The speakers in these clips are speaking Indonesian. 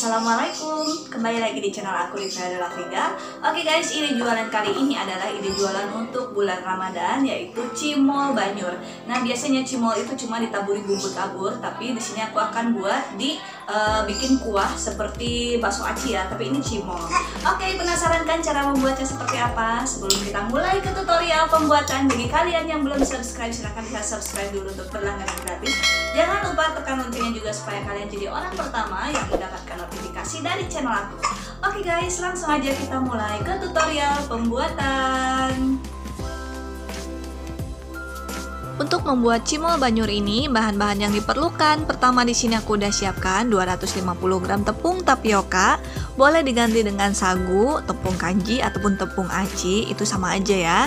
Assalamualaikum, kembali lagi di channel aku Livia adalah Friga. Oke guys, ide jualan kali ini adalah ide jualan untuk bulan Ramadan, yaitu cimol banyur. Nah, biasanya cimol itu cuma ditaburi bumbu tabur, tapi di sini aku akan buat bikin kuah seperti bakso aci ya, tapi ini cimol. Oke, penasaran kan cara membuatnya seperti apa? Sebelum kita mulai ke tutorial pembuatan, bagi kalian yang belum subscribe, silahkan bisa subscribe dulu untuk berlangganan gratis. Jangan lupa tekan loncengnya juga supaya kalian jadi orang pertama yang mendapatkan notifikasi dari channel aku. Oke guys, langsung aja kita mulai ke tutorial pembuatan. Untuk membuat cimol banyur ini, bahan-bahan yang diperlukan, pertama di sini aku udah siapkan 250 gram tepung tapioka, boleh diganti dengan sagu, tepung kanji ataupun tepung aci, itu sama aja ya.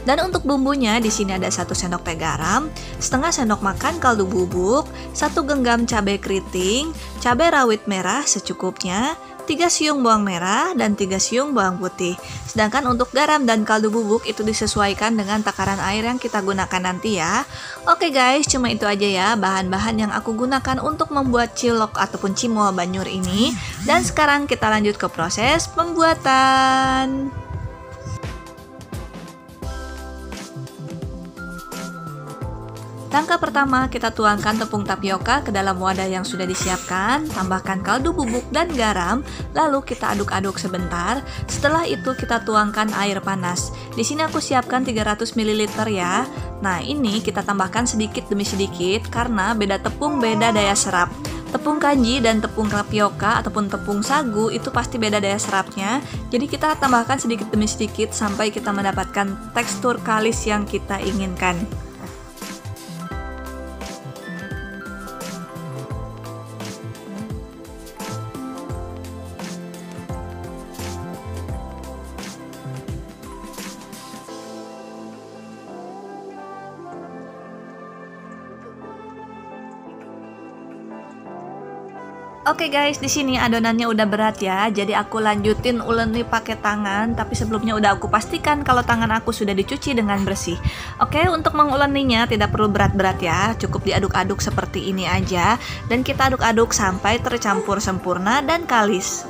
Dan untuk bumbunya di sini ada 1 sendok teh garam, setengah sendok makan kaldu bubuk, 1 genggam cabai keriting, cabai rawit merah secukupnya, 3 siung bawang merah dan 3 siung bawang putih. Sedangkan untuk garam dan kaldu bubuk itu disesuaikan dengan takaran air yang kita gunakan nanti ya. Oke guys, cuma itu aja ya bahan-bahan yang aku gunakan untuk membuat cilok ataupun cimol banyur ini. Dan sekarang kita lanjut ke proses pembuatan. Langkah pertama, kita tuangkan tepung tapioka ke dalam wadah yang sudah disiapkan, tambahkan kaldu bubuk dan garam, lalu kita aduk-aduk sebentar. Setelah itu kita tuangkan air panas. Di sini aku siapkan 300 ml ya. Nah, ini kita tambahkan sedikit demi sedikit karena beda tepung beda daya serap. Tepung kanji dan tepung tapioka ataupun tepung sagu itu pasti beda daya serapnya. Jadi kita tambahkan sedikit demi sedikit sampai kita mendapatkan tekstur kalis yang kita inginkan. Oke guys, di sini adonannya udah berat ya. Jadi aku lanjutin uleni pakai tangan, tapi sebelumnya udah aku pastikan kalau tangan aku sudah dicuci dengan bersih. Oke, untuk menguleninya tidak perlu berat-berat ya. Cukup diaduk-aduk seperti ini aja dan kita aduk-aduk sampai tercampur sempurna dan kalis.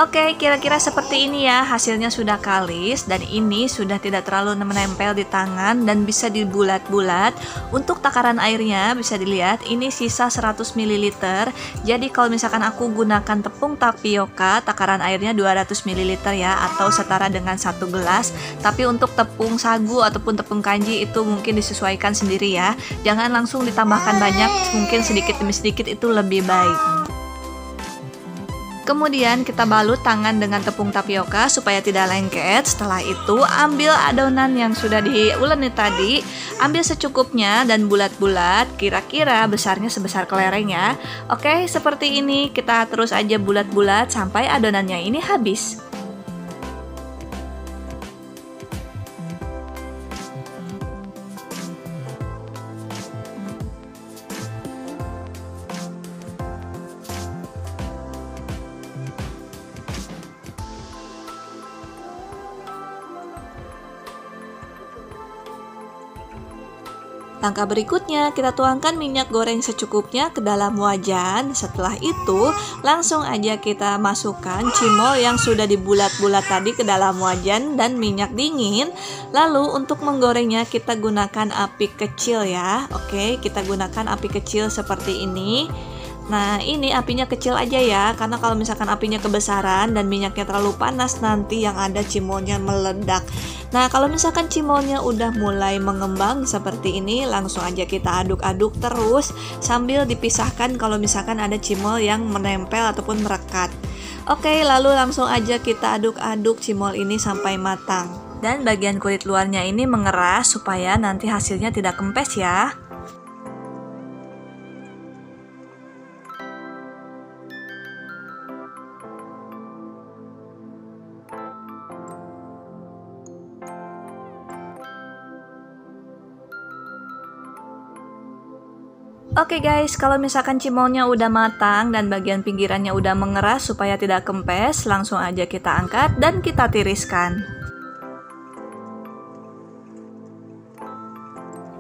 Oke, kira-kira seperti ini ya, hasilnya sudah kalis dan ini sudah tidak terlalu menempel di tangan dan bisa dibulat-bulat. Untuk takaran airnya bisa dilihat ini sisa 100 ml. Jadi kalau misalkan aku gunakan tepung tapioka, takaran airnya 200 ml ya, atau setara dengan 1 gelas. Tapi untuk tepung sagu ataupun tepung kanji itu mungkin disesuaikan sendiri ya. Jangan langsung ditambahkan banyak, mungkin sedikit demi sedikit itu lebih baik. Kemudian kita balut tangan dengan tepung tapioka supaya tidak lengket. Setelah itu ambil adonan yang sudah diuleni tadi, ambil secukupnya dan bulat-bulat, kira-kira besarnya sebesar kelereng ya. Oke, seperti ini kita terus aja bulat-bulat sampai adonannya ini habis. Langkah berikutnya, kita tuangkan minyak goreng secukupnya ke dalam wajan. Setelah itu, langsung aja kita masukkan cimol yang sudah dibulat-bulat tadi ke dalam wajan dan minyak dingin. Lalu untuk menggorengnya kita gunakan api kecil ya. Oke, kita gunakan api kecil seperti ini. Nah, ini apinya kecil aja ya, karena kalau misalkan apinya kebesaran dan minyaknya terlalu panas, nanti yang ada cimolnya meledak. Nah, kalau misalkan cimolnya udah mulai mengembang seperti ini, langsung aja kita aduk-aduk terus sambil dipisahkan kalau misalkan ada cimol yang menempel ataupun merekat. Oke, lalu langsung aja kita aduk-aduk cimol ini sampai matang. Dan bagian kulit luarnya ini mengeras supaya nanti hasilnya tidak kempes ya. Oke guys, kalau misalkan cimolnya udah matang dan bagian pinggirannya udah mengeras supaya tidak kempes, langsung aja kita angkat dan kita tiriskan.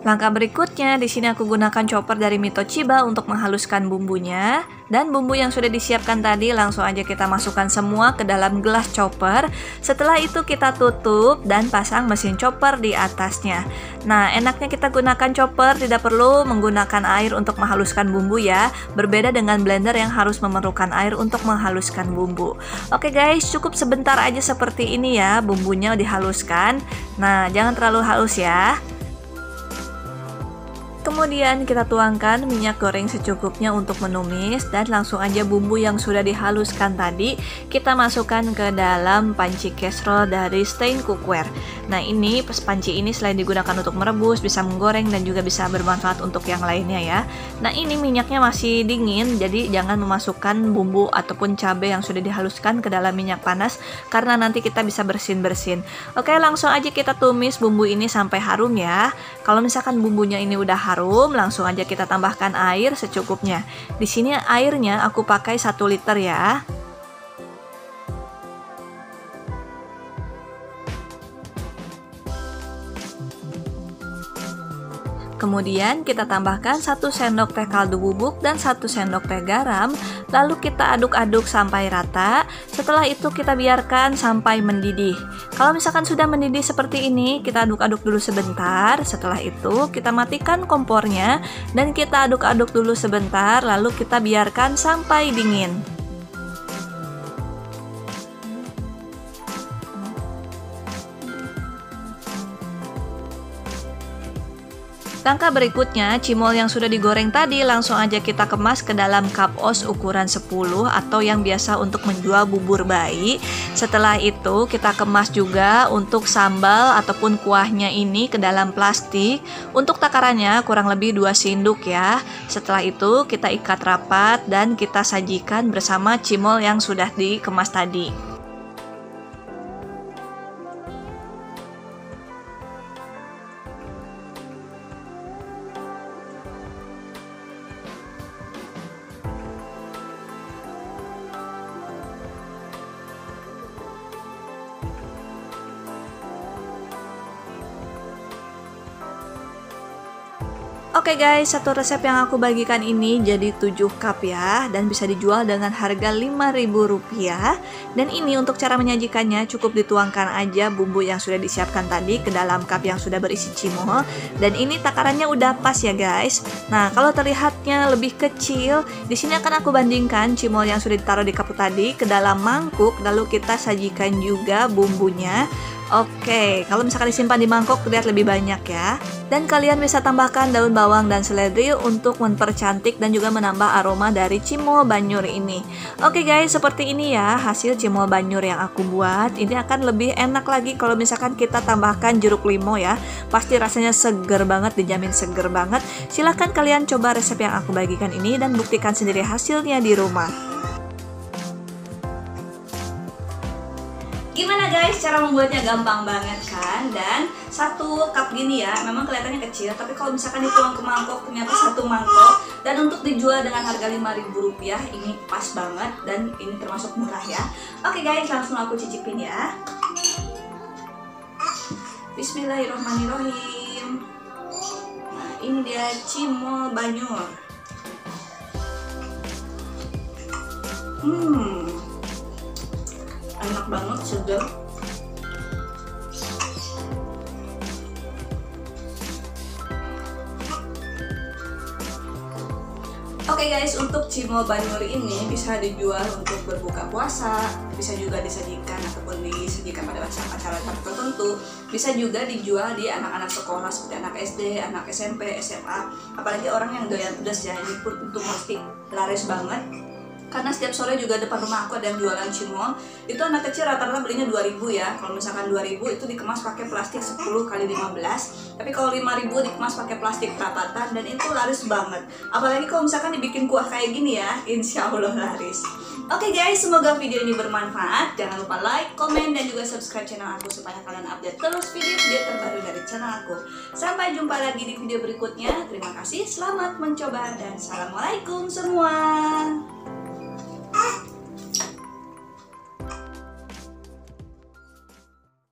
Langkah berikutnya, di sini aku gunakan chopper dari Mito Chiba untuk menghaluskan bumbunya. Dan bumbu yang sudah disiapkan tadi langsung aja kita masukkan semua ke dalam gelas chopper. Setelah itu kita tutup dan pasang mesin chopper di atasnya. Nah, enaknya kita gunakan chopper, tidak perlu menggunakan air untuk menghaluskan bumbu ya. Berbeda dengan blender yang harus memerlukan air untuk menghaluskan bumbu. Oke guys, cukup sebentar aja seperti ini ya, bumbunya dihaluskan. Nah, jangan terlalu halus ya. Kemudian kita tuangkan minyak goreng secukupnya untuk menumis dan langsung aja bumbu yang sudah dihaluskan tadi kita masukkan ke dalam panci casserole dari Stein Cookware. Nah, ini panci ini selain digunakan untuk merebus, bisa menggoreng dan juga bisa bermanfaat untuk yang lainnya ya. Nah, ini minyaknya masih dingin, jadi jangan memasukkan bumbu ataupun cabai yang sudah dihaluskan ke dalam minyak panas karena nanti kita bisa bersin-bersin. Oke, langsung aja kita tumis bumbu ini sampai harum ya. Kalau misalkan bumbunya ini udah harum, langsung aja kita tambahkan air secukupnya. Di sini airnya aku pakai 1 liter ya. Kemudian kita tambahkan 1 sendok teh kaldu bubuk dan 1 sendok teh garam. Lalu kita aduk-aduk sampai rata. Setelah itu kita biarkan sampai mendidih. Kalau misalkan sudah mendidih seperti ini, kita aduk-aduk dulu sebentar. Setelah itu kita matikan kompornya dan kita aduk-aduk dulu sebentar. Lalu kita biarkan sampai dingin. Langkah berikutnya, cimol yang sudah digoreng tadi langsung aja kita kemas ke dalam cup os ukuran 10 atau yang biasa untuk menjual bubur bayi. Setelah itu kita kemas juga untuk sambal ataupun kuahnya ini ke dalam plastik. Untuk takarannya kurang lebih 2 sendok ya. Setelah itu kita ikat rapat dan kita sajikan bersama cimol yang sudah dikemas tadi. Oke guys, satu resep yang aku bagikan ini jadi 7 cup ya, dan bisa dijual dengan harga Rp5.000. Dan ini untuk cara menyajikannya cukup dituangkan aja bumbu yang sudah disiapkan tadi ke dalam cup yang sudah berisi cimol. Dan ini takarannya udah pas ya guys. Nah, kalau terlihatnya lebih kecil, di sini akan aku bandingkan cimol yang sudah ditaruh di cup tadi ke dalam mangkuk, lalu kita sajikan juga bumbunya. Oke, kalau misalkan disimpan di mangkok terlihat lebih banyak ya. Dan kalian bisa tambahkan daun bawang dan seledri untuk mempercantik dan juga menambah aroma dari cimol banyur ini. Oke guys, seperti ini ya hasil cimol banyur yang aku buat. Ini akan lebih enak lagi kalau misalkan kita tambahkan jeruk limau ya. Pasti rasanya seger banget, dijamin seger banget. Silahkan kalian coba resep yang aku bagikan ini dan buktikan sendiri hasilnya di rumah. Gimana guys, cara membuatnya gampang banget kan? Dan 1 cup gini ya, memang kelihatannya kecil, tapi kalau misalkan dituang ke mangkok ternyata 1 mangkok. Dan untuk dijual dengan harga Rp5.000, ini pas banget dan ini termasuk murah ya. Oke guys, langsung aku cicipin ya. Bismillahirrohmanirrohim. Nah, ini dia cimol banyur. Enak banget, segar. Oke guys, untuk cimol banyur ini bisa dijual untuk berbuka puasa, bisa juga disajikan ataupun disajikan pada acara-acara tertentu, bisa juga dijual di anak-anak sekolah seperti anak SD, anak SMP, SMA, apalagi orang yang doyan pedas ya, ini pun untuk pasti laris banget. Karena setiap sore juga depan rumah aku ada yang jualan cimol. Itu anak kecil rata-rata belinya 2.000 ya. Kalau misalkan 2.000 itu dikemas pakai plastik 10 x 15. Tapi kalau 5.000 dikemas pakai plastik perapatan dan itu laris banget. Apalagi kalau misalkan dibikin kuah kayak gini ya, insya Allah laris. Oke guys, semoga video ini bermanfaat. Jangan lupa like, komen, dan juga subscribe channel aku supaya kalian update terus video-video terbaru dari channel aku. Sampai jumpa lagi di video berikutnya. Terima kasih, selamat mencoba, dan assalamualaikum semua.